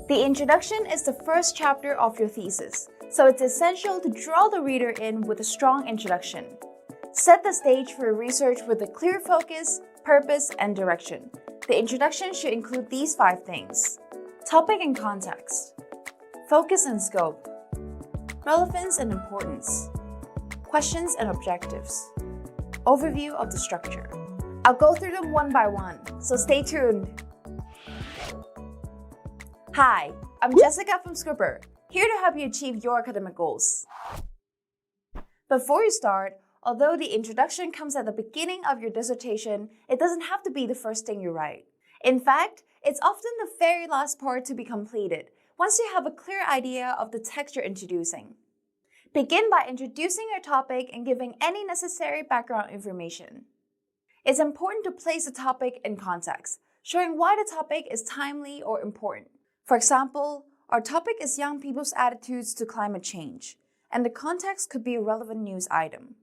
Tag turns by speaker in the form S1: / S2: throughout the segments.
S1: The introduction is the first chapter of your thesis, so it's essential to draw the reader in with a strong introduction. Set the stage for your research with a clear focus, purpose, and direction. The introduction should include these 5 things: topic and context, focus and scope, relevance and importance, questions and objectives, overview of the structure. I'll go through them one by one, so stay tuned. Hi, I'm Jessica from 𝓔𝓼𝓬𝓻𝓮𝓿, here to help you achieve your academic goals. Before you start, although the introduction comes at the beginning of your dissertation, it doesn't have to be the first thing you write. In fact, it's often the very last part to be completed, once you have a clear idea of the text you're introducing. Begin by introducing your topic and giving any necessary background information. It's important to place the topic in context, showing why the topic is timely or important. For example, our topic is young people's attitudes to climate change, and the context could be a relevant news item.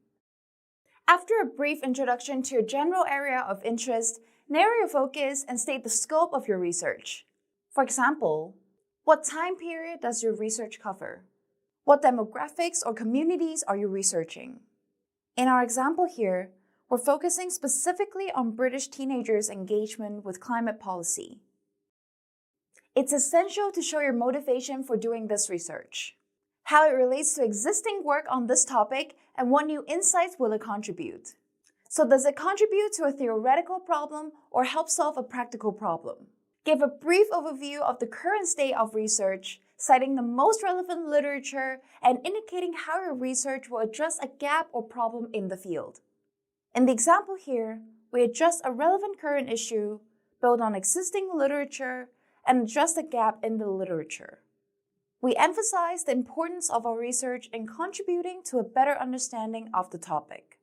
S1: After a brief introduction to your general area of interest, narrow your focus and state the scope of your research. For example, what time period does your research cover? What demographics or communities are you researching? In our example here, we're focusing specifically on British teenagers' engagement with climate policy. It's essential to show your motivation for doing this research, how it relates to existing work on this topic, and what new insights will it contribute. So does it contribute to a theoretical problem or help solve a practical problem? Give a brief overview of the current state of research, citing the most relevant literature and indicating how your research will address a gap or problem in the field. In the example here, we address a relevant current issue, build on existing literature, and address the gap in the literature. We emphasize the importance of our research in contributing to a better understanding of the topic.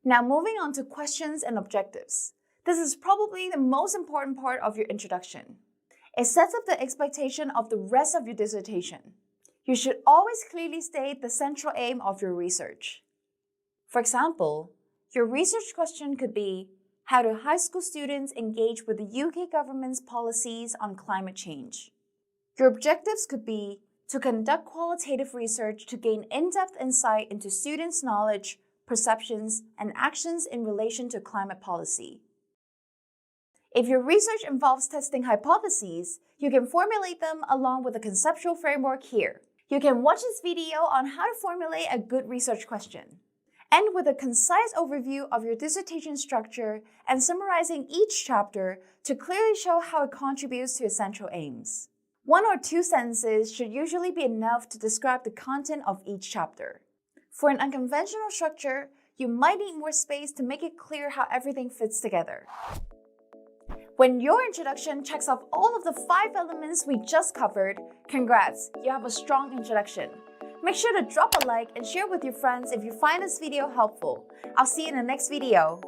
S1: Now moving on to questions and objectives. This is probably the most important part of your introduction. It sets up the expectation of the rest of your dissertation. You should always clearly state the central aim of your research. For example, your research question could be, how do high school students engage with the UK government's policies on climate change? Your objectives could be to conduct qualitative research to gain in-depth insight into students' knowledge, perceptions, and actions in relation to climate policy. If your research involves testing hypotheses, you can formulate them along with a conceptual framework here. You can watch this video on how to formulate a good research question. End with a concise overview of your dissertation structure and summarizing each chapter to clearly show how it contributes to your central aims. 1 or 2 sentences should usually be enough to describe the content of each chapter. For an unconventional structure, you might need more space to make it clear how everything fits together. When your introduction checks off all of the 5 elements we just covered, congrats, you have a strong introduction. Make sure to drop a like and share with your friends if you find this video helpful. I'll see you in the next video.